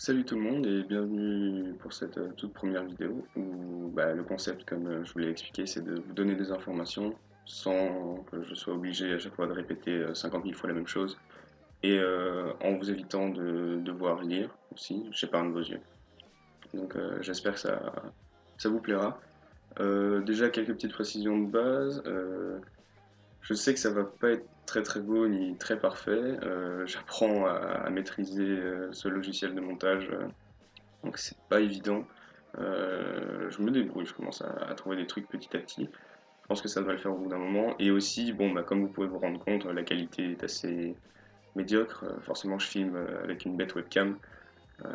Salut tout le monde et bienvenue pour cette toute première vidéo où le concept, comme je vous l'ai expliqué, c'est de vous donner des informations sans que je sois obligé à chaque fois de répéter 50 000 fois la même chose et en vous évitant de devoir lire aussi, j'épargne vos yeux. Donc j'espère que ça vous plaira. Déjà quelques petites précisions de base. Je sais que ça va pas être très très beau ni très parfait. J'apprends à maîtriser ce logiciel de montage. Donc c'est pas évident. Je me débrouille, je commence à trouver des trucs petit à petit. Je pense que ça va le faire au bout d'un moment. Et aussi, comme vous pouvez vous rendre compte, la qualité est assez médiocre. Forcément, je filme avec une bête webcam. Euh,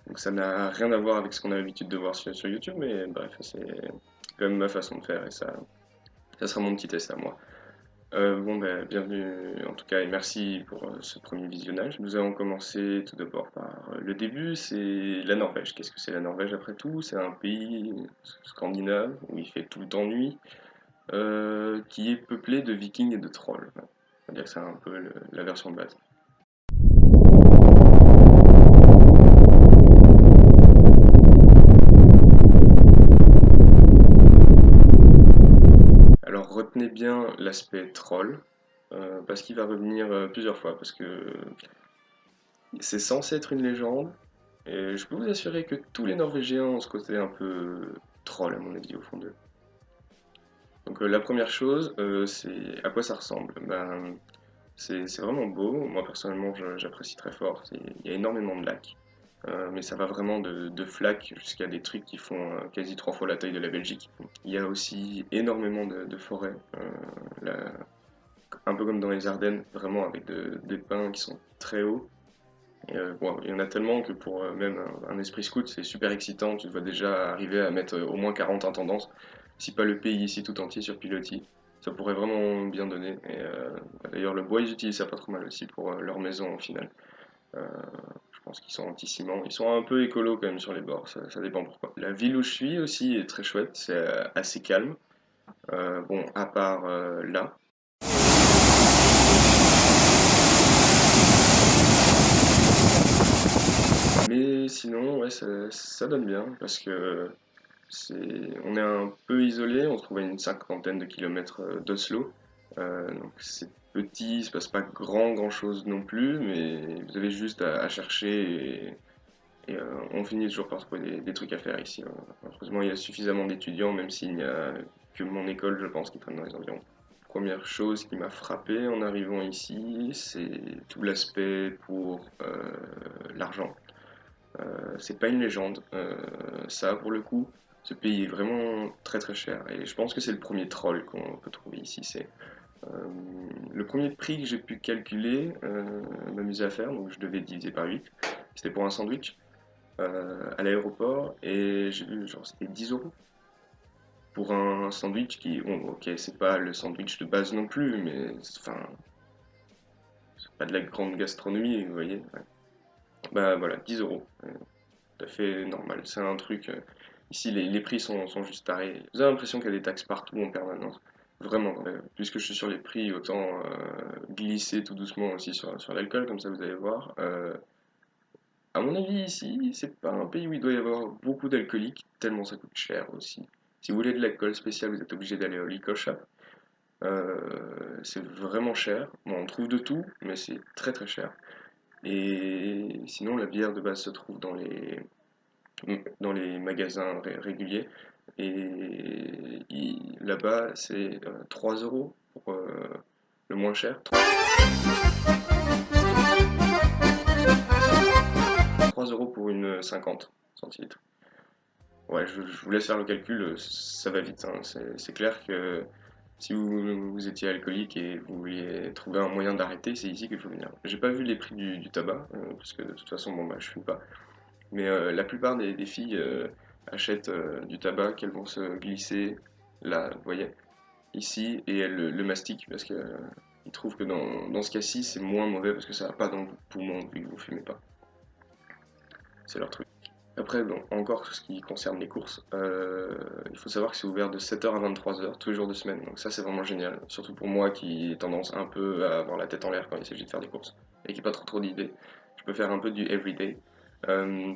donc ça n'a rien à voir avec ce qu'on a l'habitude de voir sur YouTube, mais bref, c'est quand même ma façon de faire et ça sera mon petit test à moi. Bienvenue en tout cas et merci pour ce premier visionnage. Nous allons commencer tout d'abord par le début, c'est la Norvège. Qu'est-ce que c'est la Norvège après tout? C'est un pays scandinave où il fait tout le temps nuit, qui est peuplé de vikings et de trolls. On va dire que c'est un peu la version de base. Alors retenez bien l'aspect troll, parce qu'il va revenir plusieurs fois, parce que c'est censé être une légende. Et je peux vous assurer que tous les Norvégiens ont ce côté un peu troll, à mon avis, au fond d'eux. Donc la première chose, c'est à quoi ça ressemble. C'est vraiment beau. Moi, personnellement, j'apprécie très fort. Il y a énormément de lacs. Mais ça va vraiment de flaques jusqu'à des trucs qui font quasi 3 fois la taille de la Belgique. Il y a aussi énormément de forêts, là, un peu comme dans les Ardennes, vraiment avec des pins qui sont très hauts. Et, il y en a tellement que pour même un esprit scout, c'est super excitant. Tu dois déjà arriver à mettre au moins 40 intendances, si pas le pays ici tout entier sur pilotis. Ça pourrait vraiment bien donner. Et d'ailleurs, le bois, ils utilisent ça pas trop mal aussi pour leur maison au final. Euh, je pense qu'ils sont anti-ciment. Ils sont un peu écolos quand même sur les bords, ça dépend pourquoi. La ville où je suis aussi est très chouette, c'est assez calme. Bon, à part là. Mais sinon, ouais, ça donne bien parce que on est un peu isolé, on se trouve à une cinquantaine de kilomètres d'Oslo. Donc c'est petit, il se passe pas grand chose non plus, mais vous avez juste à chercher et on finit toujours par trouver des trucs à faire ici. Heureusement, il y a suffisamment d'étudiants, même s'il n'y a que mon école, je pense, qui traîne dans les environs. Première chose qui m'a frappé en arrivant ici, c'est tout l'aspect pour l'argent. C'est pas une légende. Ça, pour le coup, ce pays est vraiment très très cher. Et je pense que c'est le premier troll qu'on peut trouver ici. C'est le premier prix que j'ai pu calculer, m'amuser à faire, donc je devais diviser par 8. C'était pour un sandwich à l'aéroport et j'ai vu genre c'était 10 euros pour un sandwich qui, bon, ok, c'est pas le sandwich de base non plus, mais enfin, c'est pas de la grande gastronomie, vous voyez. Ouais. Bah voilà, 10 euros. Tout à fait normal. C'est un truc. Ici, les prix sont juste pareils. Vous avez l'impression qu'il y a des taxes partout en permanence. Vraiment, puisque je suis sur les prix, autant glisser tout doucement aussi sur l'alcool, comme ça vous allez voir. À mon avis, ici, c'est pas un pays où il doit y avoir beaucoup d'alcooliques, tellement ça coûte cher aussi. Si vous voulez de l'alcool spécial, vous êtes obligé d'aller au liquor shop. C'est vraiment cher. Bon, on trouve de tout, mais c'est très très cher. Et sinon, la bière de base se trouve dans les magasins réguliers. Et là-bas, c'est 3 euros pour le moins cher. 3 euros pour une 50 centilitres. Ouais, je vous laisse faire le calcul, ça va vite, hein. C'est clair que si vous étiez alcoolique et vous vouliez trouver un moyen d'arrêter, c'est ici qu'il faut venir. J'ai pas vu les prix du tabac, parce que de toute façon, bon, je fume pas. Mais la plupart des filles achètent du tabac qu'elles vont se glisser là, vous voyez, ici, et elles le mastiquent parce qu'ils trouvent que dans ce cas-ci, c'est moins mauvais parce que ça va pas dans vos poumons vu que vous fumez pas. C'est leur truc. Après, bon, encore ce qui concerne les courses, il faut savoir que c'est ouvert de 7h à 23h tous les jours de semaine. Donc ça, c'est vraiment génial. Surtout pour moi qui ai tendance un peu à avoir la tête en l'air quand il s'agit de faire des courses et qui n'a pas trop d'idées. Je peux faire un peu du everyday. Euh,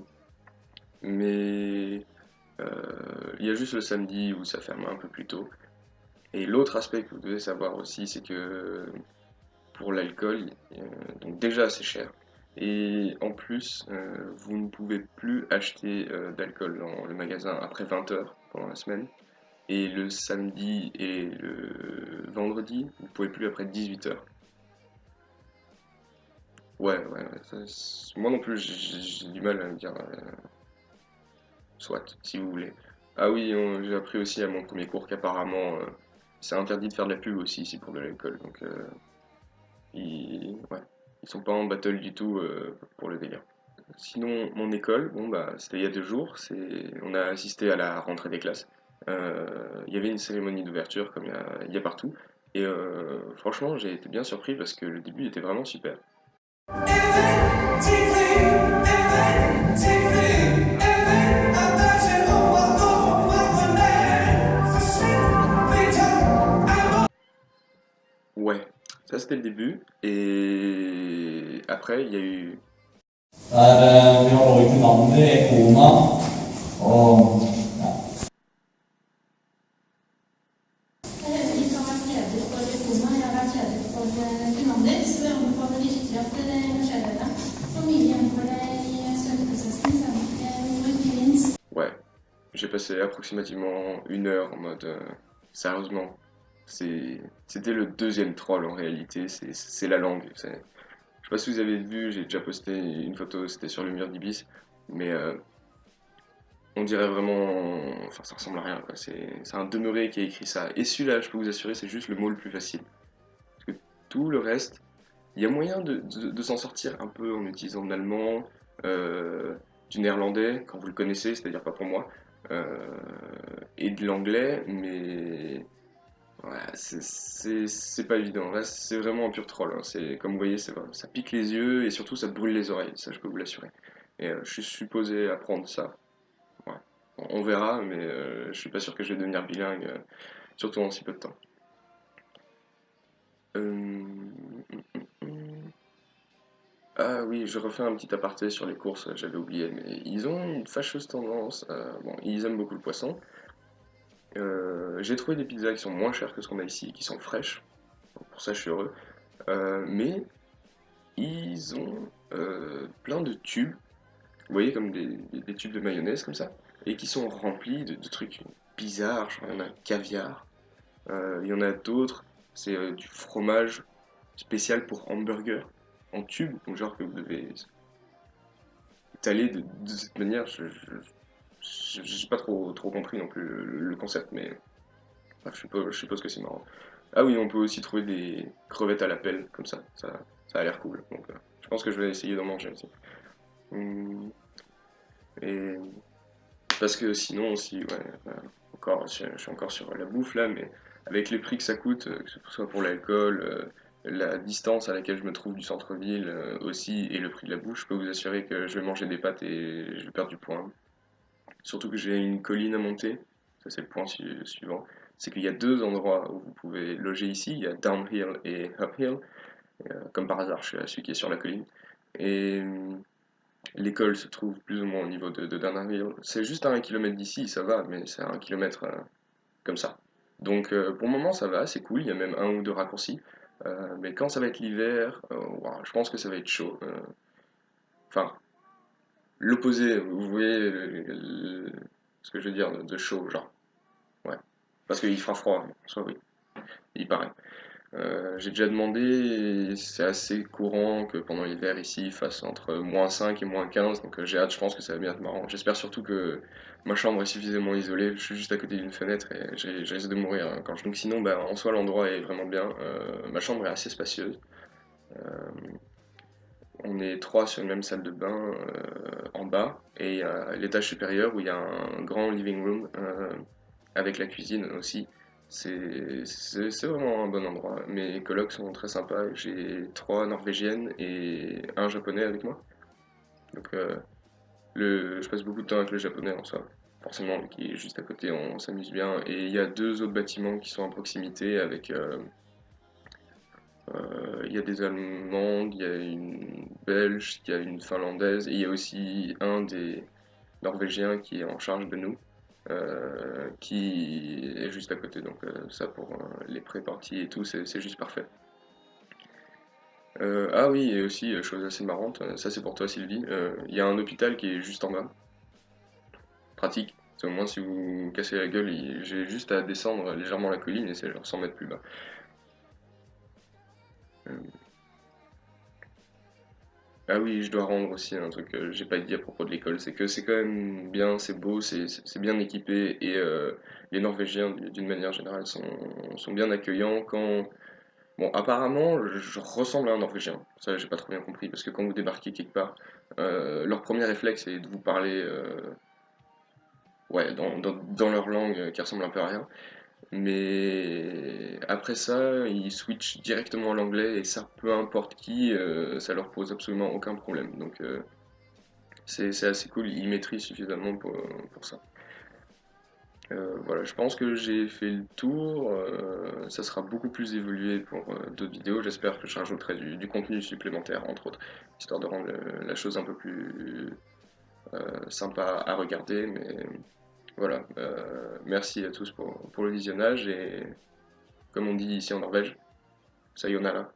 mais il y a juste le samedi où ça ferme un peu plus tôt. Et l'autre aspect que vous devez savoir aussi, c'est que pour l'alcool, donc déjà c'est cher. Et en plus, vous ne pouvez plus acheter d'alcool dans le magasin après 20 heures pendant la semaine. Et le samedi et le vendredi, vous pouvez plus après 18 heures. Ouais, moi non plus, j'ai du mal à me dire soit, si vous voulez. Ah oui, j'ai appris aussi à mon premier cours qu'apparemment c'est interdit de faire de la pub aussi ici pour de l'alcool. Donc ouais, ils sont pas en battle du tout pour le délire. Sinon, mon école, bon bah c'était il y a 2 jours, on a assisté à la rentrée des classes. Il y avait une cérémonie d'ouverture comme il y a partout. Et franchement, j'ai été bien surpris parce que le début était vraiment super. Ouais, ça c'était le début. Et après, il y a eu. abbiamo richiamante una o ritrovati a del Puma e ragazzi del finlandese un po' di gestione eccetera famiglia ancora sempre questa stessa anche Ouais, j'ai passé approximativement 1 heure en mode sérieusement. C'était le deuxième troll en réalité, c'est la langue. Je sais pas si vous avez vu, j'ai déjà posté une photo, c'était sur le mur d'Ibis, mais on dirait vraiment. Enfin, ça ressemble à rien, quoi. C'est un demeuré qui a écrit ça. Et celui-là, je peux vous assurer, c'est juste le mot le plus facile. Parce que tout le reste, il y a moyen de s'en sortir un peu en utilisant de l'allemand, du néerlandais, quand vous le connaissez, c'est-à-dire pas pour moi, euh, et de l'anglais, mais ouais, c'est pas évident. Là, c'est vraiment un pur troll, hein. Comme vous voyez, ça pique les yeux et surtout ça brûle les oreilles, ça je peux vous l'assurer. Et je suis supposé apprendre ça. Ouais. On verra, mais je suis pas sûr que je vais devenir bilingue, surtout en si peu de temps. Ah oui, je refais un petit aparté sur les courses, j'avais oublié, mais ils ont une fâcheuse tendance. Bon, ils aiment beaucoup le poisson. J'ai trouvé des pizzas qui sont moins chères que ce qu'on a ici, qui sont fraîches. Donc pour ça, je suis heureux. Mais ils ont plein de tubes, vous voyez, comme des tubes de mayonnaise comme ça, et qui sont remplis de trucs bizarres. Genre, il y en a caviar, il y en a d'autres, c'est du fromage spécial pour hamburger en tube, donc genre que vous devez étaler de cette manière. J'ai pas trop compris non plus le concept, mais enfin, je suppose que c'est marrant. Ah oui, on peut aussi trouver des crevettes à la pelle, comme ça a l'air cool. Donc je pense que je vais essayer d'en manger aussi. Hum, et parce que sinon aussi, ouais, encore, je suis encore sur la bouffe là, mais avec les prix que ça coûte, que ce soit pour l'alcool, la distance à laquelle je me trouve du centre-ville aussi, et le prix de la bouffe, je peux vous assurer que je vais manger des pâtes et je vais perdre du poids. Surtout que j'ai une colline à monter, ça c'est le point suivant, c'est qu'il y a 2 endroits où vous pouvez loger ici, il y a Downhill et Uphill, comme par hasard je suis celui qui est sur la colline, et l'école se trouve plus ou moins au niveau de Downhill, c'est juste à 1 kilomètre d'ici, ça va, mais c'est à 1 kilomètre comme ça. Donc pour le moment ça va, c'est cool, il y a même 1 ou 2 raccourcis, mais quand ça va être l'hiver, ouah, je pense que ça va être chaud. Enfin, l'opposé, vous voyez ce que je veux dire de chaud, genre. Ouais. Parce qu'il fera froid, soit oui, il paraît. J'ai déjà demandé, et c'est assez courant que pendant l'hiver ici il fasse entre -5 et -15, donc j'ai hâte, je pense que ça va bien être marrant. J'espère surtout que ma chambre est suffisamment isolée, je suis juste à côté d'une fenêtre et je risque de mourir quand je. Donc sinon, bah, en soi l'endroit est vraiment bien. Ma chambre est assez spacieuse. On est trois sur une même salle de bain en bas et à l'étage supérieur où il y a un grand living room avec la cuisine aussi. C'est vraiment un bon endroit. Mes colocs sont très sympas. J'ai 3 Norvégiennes et un Japonais avec moi. Donc je passe beaucoup de temps avec le Japonais en soi. Forcément, qui est juste à côté, on s'amuse bien. Et il y a 2 autres bâtiments qui sont à proximité avec il y a des Allemandes, il y a une Belge, il y a une Finlandaise, et il y a aussi un des Norvégiens qui est en charge de nous, qui est juste à côté. Donc ça pour les pré-parties et tout, c'est juste parfait. Ah oui, et aussi, chose assez marrante, ça c'est pour toi Sylvie, il y a un hôpital qui est juste en bas. Pratique. Parce qu'au moins si vous vous cassez la gueule, j'ai juste à descendre légèrement la colline et c'est genre 100 mètres plus bas. Euh, Ah oui, je dois rendre aussi un truc que j'ai pas dit à propos de l'école, c'est que c'est quand même bien, c'est beau, c'est bien équipé et les Norvégiens d'une manière générale sont bien accueillants quand... Bon, apparemment, je ressemble à un Norvégien, ça j'ai pas trop bien compris, parce que quand vous débarquez quelque part, leur premier réflexe est de vous parler ouais, dans leur langue qui ressemble un peu à rien. Mais après ça, ils switchent directement à l'anglais et ça, peu importe qui, ça leur pose absolument aucun problème. Donc c'est assez cool, ils maîtrisent suffisamment pour ça. Voilà, je pense que j'ai fait le tour. Ça sera beaucoup plus évolué pour d'autres vidéos. J'espère que je rajouterai du contenu supplémentaire, entre autres, histoire de rendre la chose un peu plus sympa à regarder. Mais voilà, merci à tous pour le visionnage et comme on dit ici en Norvège, sayonara.